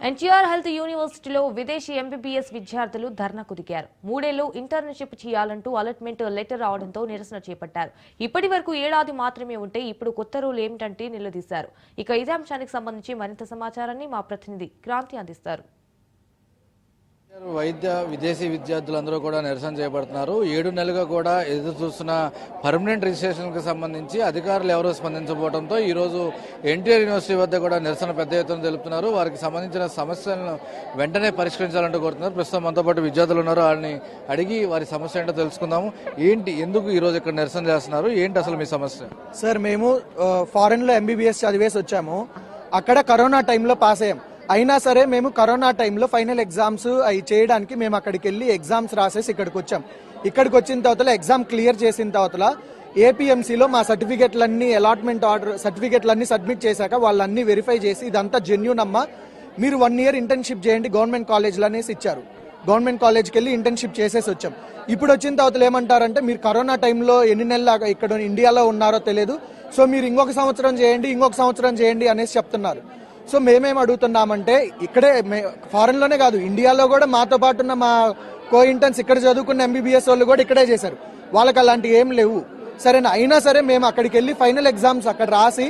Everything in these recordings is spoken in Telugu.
ఎన్టీఆర్ హెల్త్ యూనివర్సిటీలో విదేశీ ఎంబీబీఎస్ విద్యార్థులు ధర్నాకు దిగారు. 3 ఏళ్లు ఇంటర్న్షిప్ చేయాలంటూ అలాట్మెంట్ లెటర్ రావడంతో నిరసన చేపట్టారు. ఇప్పటి వరకు ఏడాది మాత్రమే ఉంటే ఇప్పుడు కొత్త రూల్ ఏమిటంటే నిలదీశారు. ఇక ఇదే అంశానికి సంబంధించి మరింత సమాచారాన్ని మా ప్రతినిధి క్రాంతి అందిస్తారు. వైద్య విదేశీ విద్యార్థులందరూ కూడా నిరసన చేపడుతున్నారు. 7 నెలలుగా కూడా ఎదురు చూస్తున్న పర్మనెంట్ రిజిస్ట్రేషన్కి సంబంధించి అధికారులు ఎవరూ స్పందించబోవడంతో ఈరోజు ఎన్టీఆర్ యూనివర్సిటీ వద్ద కూడా నిరసన పెద్ద ఎత్తున తెలుపుతున్నారు. వారికి సంబంధించిన సమస్యలను వెంటనే పరిష్కరించాలంటూ కోరుతున్నారు. ప్రస్తుతం మనతో పాటు విద్యార్థులు ఉన్నారు. వాళ్ళని అడిగి వారి సమస్య ఏంటో తెలుసుకుందాము. ఏంటి, ఎందుకు ఈరోజు ఇక్కడ నిరసన చేస్తున్నారు, ఏంటి అసలు మీ సమస్య? సార్, మేము ఫారెన్లో ఎంబీబీఎస్ చదివేసి వచ్చాము. అక్కడ కరోనా టైంలో పాస్ అయ్యాం. అయినా సరే మేము కరోనా టైంలో ఫైనల్ ఎగ్జామ్స్ అవి చేయడానికి మేము అక్కడికి వెళ్ళి ఎగ్జామ్స్ రాసేసి ఇక్కడికి వచ్చాం. ఇక్కడికి వచ్చిన తర్వాత ఎగ్జామ్ క్లియర్ చేసిన తర్వాత ఏపీఎంసీలో మా సర్టిఫికెట్లన్నీ అలాట్మెంట్ ఆర్డర్ సర్టిఫికెట్లన్నీ సబ్మిట్ చేశాక వాళ్ళన్నీ వెరిఫై చేసి ఇదంతా జెన్యూన్ అమ్మా, మీరు 1 ఇయర్ ఇంటర్న్షిప్ చేయండి గవర్నమెంట్ కాలేజ్లో అనేసి ఇచ్చారు. గవర్నమెంట్ కాలేజ్కి వెళ్ళి ఇంటర్న్షిప్ చేసేసి వచ్చాం. ఇప్పుడు వచ్చిన తర్వాత ఏమంటారంటే, మీరు కరోనా టైంలో ఎన్ని నెలలు ఇక్కడ ఇండియాలో ఉన్నారో తెలియదు, సో మీరు ఇంకొక సంవత్సరం చేయండి అనేసి చెప్తున్నారు. సో మేమేం అడుగుతున్నామంటే, ఇక్కడే ఫారెన్లోనే కాదు ఇండియాలో కూడా మాతో పాటు ఉన్న మా కో ఇంటర్న్స్ ఇక్కడ చదువుకున్న ఎంబీబీఎస్ వాళ్ళు కూడా ఇక్కడే చేశారు. వాళ్ళకి అలాంటి ఏం లేవు. సరేనా, అయినా సరే మేము అక్కడికి వెళ్ళి ఫైనల్ ఎగ్జామ్స్ అక్కడ రాసి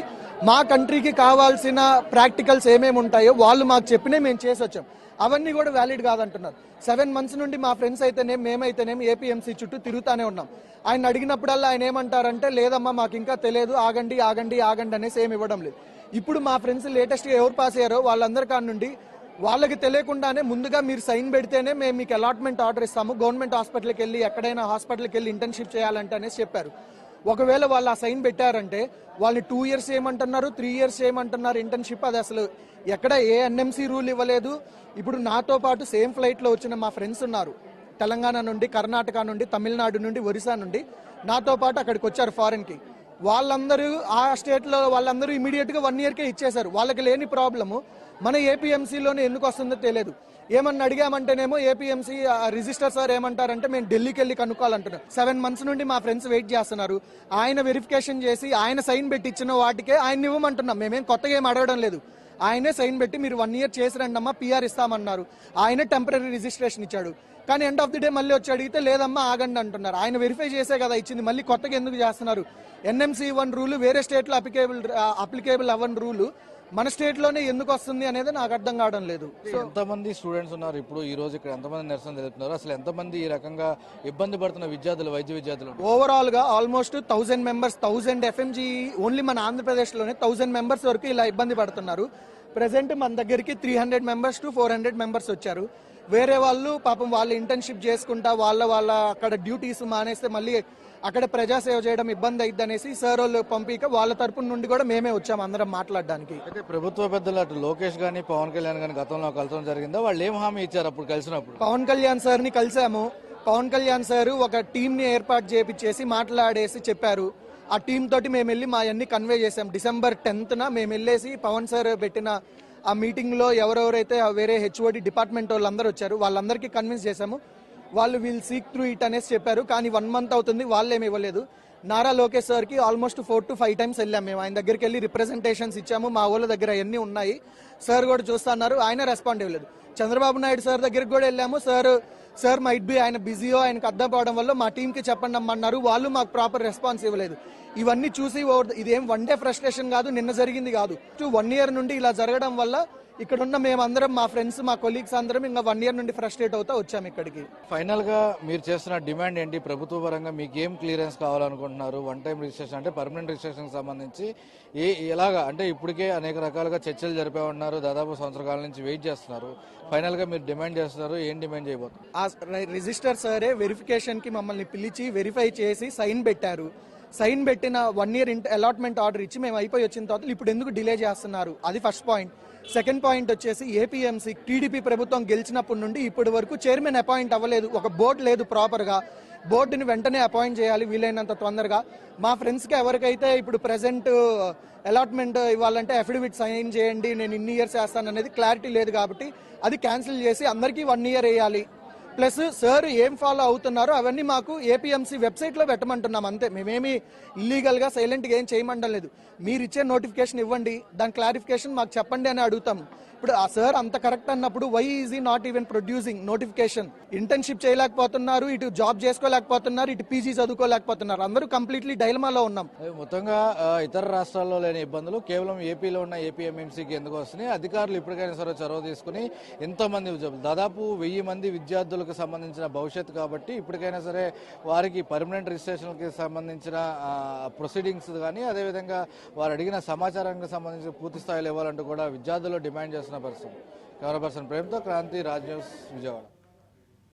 మా కంట్రీకి కావాల్సిన ప్రాక్టికల్స్ ఏమేమి ఉంటాయో వాళ్ళు మాకు చెప్పినే మేము చేసి వచ్చాం. అవన్నీ కూడా వ్యాలిడ్ కాదంటున్నారు. 7 months నుండి మా ఫ్రెండ్స్ అయితేనేం మేమైతేనేం ఏపీఎంసీ చుట్టూ తిరుగుతానే ఉన్నాం. ఆయన అడిగినప్పుడల్లా ఆయన ఏమంటారంటే, లేదమ్మా మాకు ఇంకా తెలియదు, ఆగండి అనేసి ఏమి ఇవ్వడం లేదు. ఇప్పుడు మా ఫ్రెండ్స్ లేటెస్ట్గా ఎవరు పాస్ అయ్యారో వాళ్ళందరి కాడ నుండి వాళ్ళకి తెలియకుండానే ముందుగా మీరు సైన్ పెడితేనే మేము మీకు అలాట్మెంట్ ఆర్డర్ ఇస్తాము, గవర్నమెంట్ హాస్పిటల్కి వెళ్ళి ఎక్కడైనా హాస్పిటల్కి వెళ్ళి ఇంటర్న్షిప్ చేయాలంటే అనేసి చెప్పారు. ఒకవేళ వాళ్ళు ఆ సైన్ పెట్టారంటే వాళ్ళని 2 years ఏమంటున్నారు, 3 years ఏమంటున్నారు ఇంటర్న్షిప్. అది అసలు ఎక్కడ ఏ ఎన్ఎంసీ రూల్ ఇవ్వలేదు. ఇప్పుడు నాతో పాటు సేమ్ ఫ్లైట్లో వచ్చిన మా ఫ్రెండ్స్ ఉన్నారు, తెలంగాణ నుండి, కర్ణాటక నుండి, తమిళనాడు నుండి, ఒరిస్సా నుండి నాతో పాటు అక్కడికి వచ్చారు ఫారెన్కి. వాళ్ళందరూ ఆ స్టేట్లో వాళ్ళందరూ ఇమీడియట్గా 1 yearకే ఇచ్చేశారు. వాళ్ళకి లేని ప్రాబ్లము మన ఏపీఎంసీలోనే ఎందుకు వస్తుందో తెలియదు. ఏమన్నా అడిగామంటేనేమో ఏపీఎంసీ రిజిస్టర్ సార్ ఏమంటారంటే, మేము ఢిల్లీకి వెళ్ళి కనుక్కోవాలంటున్నారు. 7 months నుండి మా ఫ్రెండ్స్ వెయిట్ చేస్తున్నారు. ఆయన వెరిఫికేషన్ చేసి ఆయన సైన్ పెట్టి ఇచ్చిన వాటికే ఆయన ఇవ్వమంటున్నాం. మేమేం కొత్తగా ఏం అడగడం లేదు. ఆయనే సైన్ పెట్టి మీరు 1 year చేసి రండమ్మా, పిఆర్ ఇస్తామన్నారు. ఆయనే టెంపరీ రిజిస్ట్రేషన్ ఇచ్చాడు. కానీ ఎండ్ ఆఫ్ ది డే మళ్ళీ వచ్చి అడిగితే లేదమ్మా ఆగండి అంటున్నారు. ఆయన వెరిఫై చేసే కదా ఇచ్చింది, మళ్ళీ కొత్తగా ఎందుకు చేస్తున్నారు? ఎన్ఎంసీ 1 రూలు వేరే స్టేట్లో అప్లికేబుల్ అవ్వని రూలు మన స్టేట్లోనే ఎందుకు వస్తుంది అనేది నాకు అర్థం కావడం లేదు. సో ఎంతమంది స్టూడెంట్స్ ఉన్నారు ఇప్పుడు ఈ రోజు ఇక్కడ, ఎంతమంది నిరసన తెలుపుతున్నారు, అసలు ఎంతమంది ఈ రకంగా ఇబ్బంది పడుతున్న విద్యార్థులు, వైద్య విద్యార్థులు? ఓవరాల్ గా ఆల్మోస్ట్ 1000 members, 1000 FMG ఓన్లీ మన ఆంధ్రప్రదేశ్లోనే 1000 members వరకు ఇలా ఇబ్బంది పడుతున్నారు. ప్రెసెంట్ మన దగ్గరికి 300 members to 400 members వచ్చారు. వేరే వాళ్ళు పాపం వాళ్ళు ఇంటర్న్షిప్ చేసుకుంటా వాళ్ళ అక్కడ డ్యూటీస్ మానేస్తే మళ్ళీ అక్కడ ప్రజాసేవ చేయడం ఇబ్బంది అయింది అనేసి సార్ వాళ్ళు పంపిక వాళ్ళ తరపు నుండి కూడా మేమే వచ్చాము అందరం మాట్లాడడానికి. అయితే ప్రభుత్వ పెద్దలు అటు లోకేష్ గానీ, పవన్ కళ్యాణ్ గానీ గతంలో కలవడం జరిగిందా? వాళ్ళు ఏం హామీ ఇచ్చారు అప్పుడు కలిసినప్పుడు? పవన్ కళ్యాణ్ సార్ ని కలిసాము. పవన్ కళ్యాణ్ సార్ ఒక టీం ని ఏర్పాటు చేపించేసి మాట్లాడేసి చెప్పారు. ఆ టీం తోటి మేము వెళ్ళి మా అన్ని కన్వే చేసాం. December 10th మేము వెళ్ళేసి పవన్ సార్ పెట్టిన ఆ మీటింగ్ లో ఎవరెవరైతే వేరే HOD డిపార్ట్మెంట్ వాళ్ళందరూ వచ్చారు వాళ్ళందరికీ కన్విన్స్ చేశాము. వాళ్ళు వీల్ సీక్ త్రూ ఇట్ అనేసి చెప్పారు. కానీ 1 month అవుతుంది, వాళ్ళు ఏమి ఇవ్వలేదు. నారా లోకేష్ సార్కి ఆల్మోస్ట్ 4 to 5 times వెళ్ళాము. మేము ఆయన దగ్గరికి వెళ్ళి రిప్రజెంటేషన్స్ ఇచ్చాము. మా వాళ్ళ దగ్గర అవన్నీ ఉన్నాయి. సార్ కూడా చూస్తున్నారు, ఆయన రెస్పాండ్ ఇవ్వలేదు. చంద్రబాబు నాయుడు సార్ దగ్గరికి కూడా వెళ్ళాము. సార్ మైట్ బి ఆయన బిజీయో, ఆయనకు అర్థం కావడం వల్ల మా టీంకి చెప్పండి అమ్మన్నారు. వాళ్ళు మాకు ప్రాపర్ రెస్పాన్స్ ఇవ్వలేదు. ఇవన్నీ చూసి ఇదేం 1 day ఫ్రస్ట్రేషన్ కాదు, నిన్న జరిగింది కాదు. 1 year నుండి ఇలా జరగడం వల్ల ఇక్కడ ఉన్న మేమందరం, మా ఫ్రెండ్స్, మా కొలీగ్స్ అందరం ఇంకా 1 year నుండి ఫ్రస్ట్రేట్ అవుతా వచ్చాము ఇక్కడికి. ఫైనల్ గా మీరు చేస్తున్న డిమాండ్ ఏంటి? ప్రభుత్వ పరంగా మీకు ఏం క్లియరెన్స్ కావాలనుకుంటున్నారు? 1 time రిజిస్ట్రేషన్ అంటే పర్మనెంట్ రిజిస్ట్రేషన్ సంబంధించి ఎలాగా అంటే ఇప్పటికే అనేక రకాలుగా చర్చలు జరిపేమన్నారు, దాదాపు సంవత్సర కాలం నుంచి వెయిట్ చేస్తున్నారు. ఫైనల్ గా మీరు డిమాండ్ చేస్తున్నారు, ఏం డిమాండ్ చేయబోతున్నారు? ఆ రిజిస్టర్ సరే వెరిఫికేషన్ కి మమ్మల్ని పిలిచి వెరిఫై చేసి సైన్ పెట్టారు. సైన్ పెట్టిన 1 year అలాట్మెంట్ ఆర్డర్ ఇచ్చి మేము అయిపోయి వచ్చిన తర్వాత ఇప్పుడు ఎందుకు డిలే చేస్తున్నారు? అది ఫస్ట్ పాయింట్. సెకండ్ పాయింట్ వచ్చేసి ఏపీఎంసీ టీడీపీ ప్రభుత్వం గెలిచినప్పటి నుండి ఇప్పటి వరకు చైర్మన్ అపాయింట్ అవ్వలేదు. ఒక బోర్డు లేదు ప్రాపర్గా. బోర్డుని వెంటనే అపాయింట్ చేయాలి వీలైనంత తొందరగా. మా ఫ్రెండ్స్కి ఎవరికైతే ఇప్పుడు ప్రెసెంట్ అలాట్మెంట్ ఇవ్వాలంటే అఫిడవిట్ సైన్ చేయండి, నేను ఇన్ని ఇయర్స్ వేస్తాను అనేది క్లారిటీ లేదు కాబట్టి అది క్యాన్సిల్ చేసి అందరికీ 1 year వేయాలి. ప్లస్ సార్ ఏం ఫాలో అవుతున్నారో అవన్నీ మాకు ఏపీఎంసీ వెబ్సైట్లో పెట్టమంటున్నాం అంతే. మేమేమి ఇల్లీగల్గా సైలెంట్గా ఏం చేయమంటం లేదు. మీరు ఇచ్చే నోటిఫికేషన్ ఇవ్వండి, దాని క్లారిఫికేషన్ మాకు చెప్పండి అని అడుగుతాం. ఇప్పుడు ఆ సార్ అంత కరెక్ట్ అన్నప్పుడు వై ఈజ్ ఈ not even producing notification? Internship చేయలేకపోతున్నారు, ఇటు జాబ్ చేసుకోలేకపోతున్నారు, ఇటు పీజీ చదువుకోలేకపోతున్నారు. అందరూ కంప్లీట్లీ డైలమాలో ఉన్నాం. మొత్తంగా ఇతర రాష్ట్రాల్లో లేని ఇబ్బందులు కేవలం ఏపీలో ఉన్న ఏపీఎంఎంసీకి ఎందుకు వస్తున్నాయి? అధికారులు ఇప్పటికైనా సరే చొరవ తీసుకుని ఎంతోమంది దాదాపు 1000 మంది విద్యార్థులకు సంబంధించిన భవిష్యత్తు కాబట్టి ఇప్పటికైనా సరే వారికి పర్మనెంట్ రిజిస్ట్రేషన్కి సంబంధించిన ప్రొసీడింగ్స్ కానీ అదేవిధంగా వారు అడిగిన సమాచారానికి సంబంధించి పూర్తి స్థాయిలో ఇవ్వాలంటూ కూడా విద్యార్థులు డిమాండ్ చేస్తున్న పరిస్థితి. కెమెరా పర్సన్ ప్రేమ్తో క్రాంతి, రాజ్ న్యూస్, విజయవాడ.